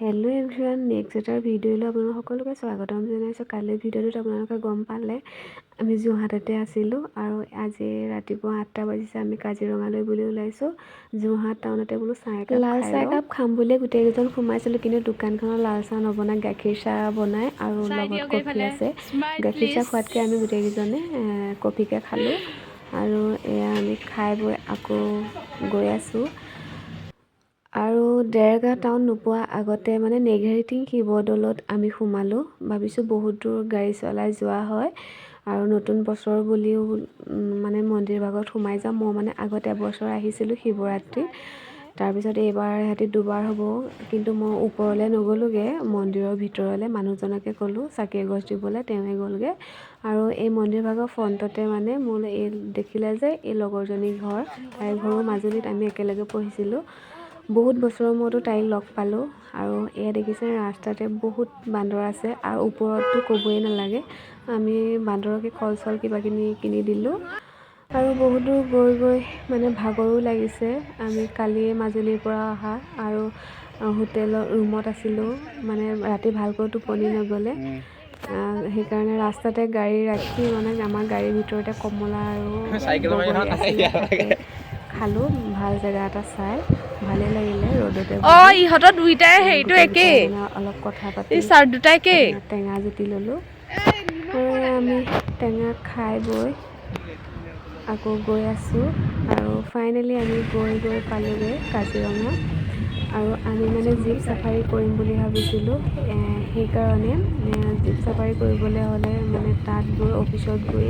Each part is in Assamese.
হেল্ল' এভৰিৱান, নেক্সট এটাৰ ভিডিঅ'লৈ আপোনালোক সকলোকে স্বাগতম জনাইছোঁ। কালিৰ ভিডিঅ'টোত আপোনালোকে গম পালে আমি যোৰহাটতে আছিলোঁ আৰু আজি ৰাতিপুৱা 8টা বাজিছে। আমি কাজিৰঙালৈ বুলি ওলাইছোঁ। যোৰহাট টাউনতে বোলো লাল চাহ একাপ খাম বুলি গোটেইকেইজন সোমাইছিলোঁ, কিন্তু দোকানখনত লাল চাহ নবনাই, গাখীৰ চাহ বনায় আৰু লগত কফি আছে। গাখীৰ চাহ খোৱাতকৈ আমি গোটেইকেইজনে কফিকে খালোঁ আৰু এয়া আমি খাই বৈ আকৌ গৈ আছোঁ। আৰু দেৰগাঁও টাউন নোপোৱা আগতে মানে নেঘেৰিটিং শিৱদৌলত আমি সোমালোঁ। ভাবিছোঁ বহুত দূৰ গাড়ী চলাই যোৱা হয় আৰু নতুন বছৰ বুলিও মানে মন্দিৰ ভাগত সোমাই যাওঁ। মই মানে আগতে এবছৰ আহিছিলোঁ শিৱৰাত্ৰিত, তাৰপিছত এইবাৰ সিহঁতি দুবাৰ হ'ব, কিন্তু মই ওপৰলৈ নগ'লোগৈ, মন্দিৰৰ ভিতৰলৈ মানুহজনকে ক'লোঁ চাকি এগছ দিবলৈ, তেওঁৱে গ'লগৈ। আৰু এই মন্দিৰ ভাগৰ ফ্ৰণ্টতে মানে মোৰ এই দেখিলে যে এই লগৰজনীৰ ঘৰ, তাইৰ ঘৰো মাজুলীত, আমি একেলগে পঢ়িছিলোঁ। বহুত বছৰৰ মূৰতো তাইক লগ পালোঁ। আৰু এয়া দেখিছে ৰাস্তাতে বহুত বান্দৰ আছে আৰু ওপৰততো ক'বই নালাগে। আমি বান্দৰকে কল চল কিনি দিলোঁ আৰু বহুত দূৰ গৈ গৈ মানে ভাগৰো লাগিছে। আমি কালিয়ে মাজুলীৰ পৰা অহা আৰু হোটেলৰ ৰুমত আছিলোঁ, মানে ৰাতি ভালকৈ টোপনি নগ'লে, সেইকাৰণে ৰাস্তাতে গাড়ী ৰাখি মানে আমাৰ গাড়ীৰ ভিতৰতে কমলা আৰু বগৰী আছিলে, তাকে খালোঁ ভাল জেগা এটা চাই। ভালে লাগিলে ৰ'দতে ইহঁতৰ দুইটাই হেৰিটো একেই, মানে অলপ কথা পাতি এই চাৰ্ট দুটা একেই। টেঙা জুতি ল'লোঁ আৰু আমি টেঙা খাই বৈ আকৌ গৈ আছোঁ। আৰু ফাইনেলি আমি গৈ পালোঁগৈ কাজিৰঙা। আৰু আমি মানে জীপ চাফাৰী কৰিম বুলি ভাবিছিলোঁ, সেইকাৰণে জীপ চাফাৰী কৰিবলৈ হ'লে মানে তাত গৈ অফিচত গৈ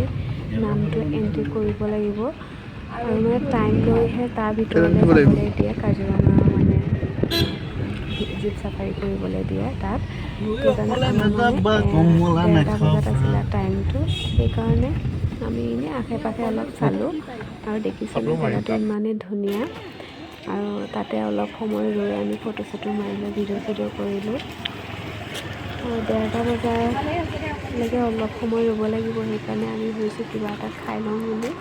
নামটো এণ্ট্ৰি কৰিব লাগিব আৰু মানে টাইম লৈহে তাৰ ভিতৰলৈ যাবলৈ দিয়ে। কাজিৰঙা মানে জীপ চাফাৰী কৰিবলৈ দিয়ে তাত, সেইকাৰণে আমাৰ মানে 1:30 বজাত আছিলে টাইমটো, সেইকাৰণে আমি এনেই আশে পাশে অলপ চালোঁ আৰু দেখিছিলোঁ জেগাটো ইমানেই ধুনীয়া। আৰু তাতে অলপ সময় ৰৈ আমি ফটো চটো মাৰিলোঁ, ভিডিঅ' চিডিঅ' কৰিলোঁ। আৰু 1:30 বজালৈকে অলপ সময় ৰ'ব লাগিব, সেইকাৰণে আমি ভাবিছোঁ কিবা এটা খাই লওঁ বুলি।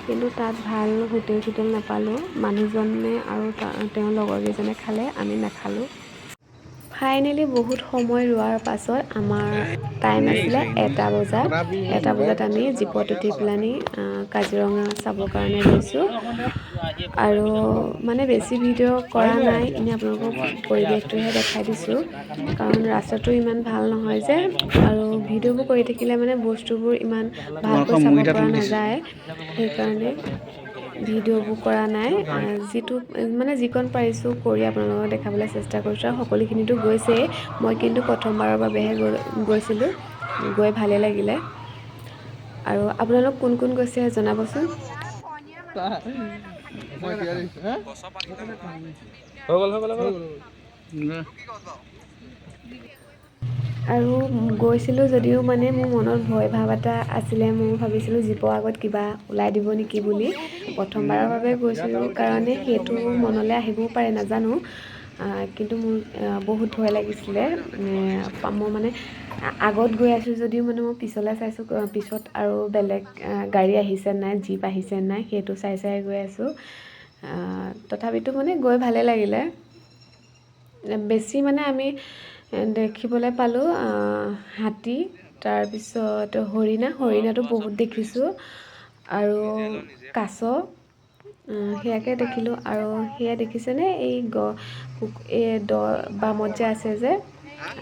কিন্তু তাত ভাল হোটেল চোটেল নাপালোঁ। মানুহজনে আৰু তেওঁৰ লগৰকেইজনে খালে, আমি নাখালোঁ। ফাইনেলি বহুত সময় ৰোৱাৰ পাছত আমাৰ টাইম আছিলে 1টা বজাত। 1টা বজাত আমি জীপত উঠি পেলানি কাজিৰঙা চাবৰ কাৰণে গৈছোঁ। আৰু মানে বেছি ভিডিঅ' কৰা নাই, এনেই আপোনালোকক পৰিৱেশটোহে দেখাই দিছোঁ, কাৰণ ৰাস্তাটো ইমান ভাল নহয় যে, আৰু ভিডিঅ'বোৰ কৰি থাকিলে মানে বস্তুবোৰ ইমান ভালকৈ চাব পৰা নাযায়, সেইকাৰণে ভিডিঅ'বোৰ কৰা নাই। যিকণ পাৰিছোঁ কৰি আপোনালোকক দেখাবলৈ চেষ্টা কৰিছোঁ। আৰু সকলোখিনিতো গৈছেই, মই কিন্তু প্ৰথমবাৰৰ বাবেহে গৈছিলোঁ, গৈ ভালেই লাগিলে। আৰু আপোনালোক কোন কোন গৈছে জনাবচোন। আৰু গৈছিলোঁ যদিও মানে মোৰ মনত ভয় ভাৱ এটা আছিলে, মই ভাবিছিলোঁ জীপৰ আগত কিবা ওলাই দিব নেকি বুলি। প্ৰথমবাৰৰ বাবে গৈছিলোঁ কাৰণে সেইটো মনলৈ আহিবও পাৰে, নাজানো, কিন্তু মোৰ বহুত ভয় লাগিছিলে। মই মানে আগত গৈ আছোঁ যদিও মানে মই পিছলৈ চাইছোঁ, পিছত আৰু বেলেগ গাড়ী আহিছে নাই, জীপ আহিছে নাই, সেইটো চাই গৈ আছোঁ। তথাপিতো মানে গৈ ভালেই লাগিলে। বেছি মানে আমি দেখিবলৈ পালোঁ হাতী, তাৰপিছত হৰিণাটো বহুত দেখিছোঁ, আৰু কাছ, সেয়াকে দেখিলোঁ। আৰু সেয়া দেখিছেনে এই বামত যে আছে যে,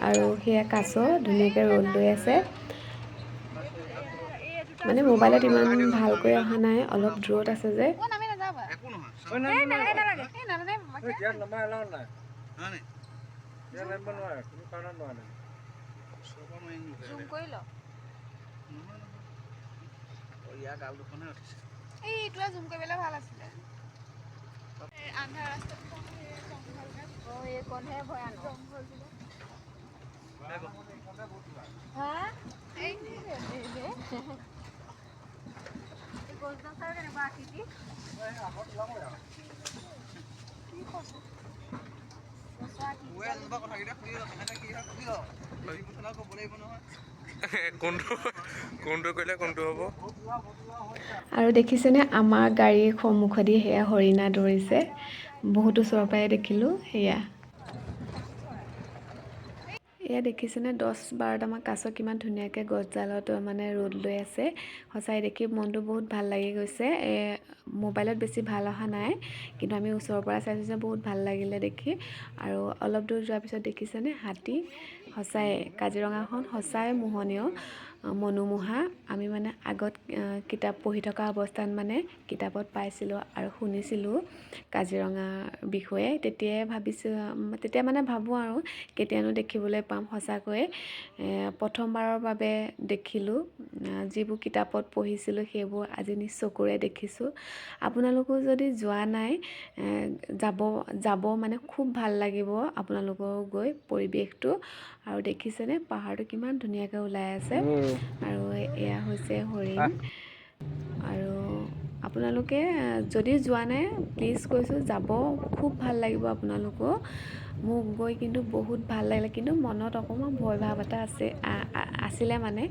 আৰু সেয়া কাছ ধুনীয়াকৈ ৰ'ল লৈ আছে। মানে মোবাইলত ইমান ভালকৈ অহা নাই, অলপ দূৰত আছে যে। আৰু দেখিছেনে আমাৰ গাড়ীৰ সন্মুখেদি সেয়া হৰিণা দৌৰিছে, বহুত ওচৰৰ পৰাই দেখিলোঁ। সেয়া এয়া দেখিছেনে 10-12টামান কাছ কিমান ধুনীয়াকৈ গছডালত মানে ৰ'দ লৈ আছে। সঁচাই দেখি মনটো বহুত ভাল লাগি গৈছে। মোবাইলত বেছি ভাল অহা নাই, কিন্তু আমি ওচৰৰ পৰা চাইছোঁ যে বহুত ভাল লাগিলে দেখি। আৰু অলপ দূৰ যোৱাৰ পিছত দেখিছেনে হাতী। সঁচাই কাজিৰঙাখন সঁচাই মোহনীয়, মনোমোহা। আমি মানে আগত কিতাপ পঢ়ি থকা অৱস্থাত মানে কিতাপত পাইছিলোঁ আৰু শুনিছিলোঁ কাজিৰঙাৰ বিষয়ে। তেতিয়া মানে ভাবোঁ আৰু কেতিয়ানো দেখিবলৈ পাম। সঁচাকৈয়ে প্ৰথমবাৰৰ বাবে দেখিলোঁ। যিবোৰ কিতাপত পঢ়িছিলোঁ সেইবোৰ আজি নিজ চকুৰে দেখিছোঁ। আপোনালোকেও যদি যোৱা নাই যাব মানে খুব ভাল লাগিব আপোনালোকৰ গৈ পৰিৱেশটো। আৰু দেখিছেনে পাহাৰটো কিমান ধুনীয়াকৈ ওলাই আছে। আৰু এয়া হৈছে হৰিণ। আৰু আপোনালোকে যদি যোৱা নাই প্লিজ কৈছোঁ যাব, খুব ভাল লাগিব আপোনালোকো। মোক গৈ কিন্তু বহুত ভাল লাগিলে, কিন্তু মনত অকণমান ভয় ভাৱ এটা আছিলে মানে।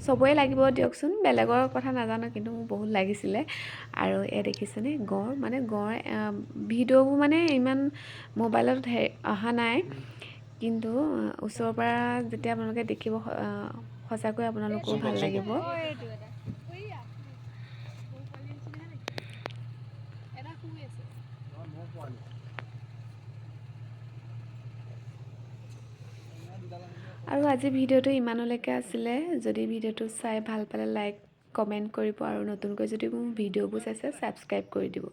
চবৰে লাগিব দিয়কচোন, বেলেগৰ কথা নাজানো, কিন্তু মোক বহুত লাগিছিলে। আৰু দেখিছেনে গঁড় ভিডিঅ'বোৰ মানে ইমান মোবাইলত অহা নাই, কিন্তু ওচৰৰ পৰা যেতিয়া আপোনালোকে দেখিব সঁচাকৈ আপোনালোকৰো ভাল লাগিব। আৰু আজি ভিডিঅ'টো ইমানলৈকে আছিলে। যদি ভিডিঅ'টো চাই ভাল পালে লাইক কমেণ্ট কৰিব, আৰু নতুনকৈ যদি মোৰ ভিডিঅ'বোৰ চাইছে ছাবস্ক্ৰাইব কৰি দিব।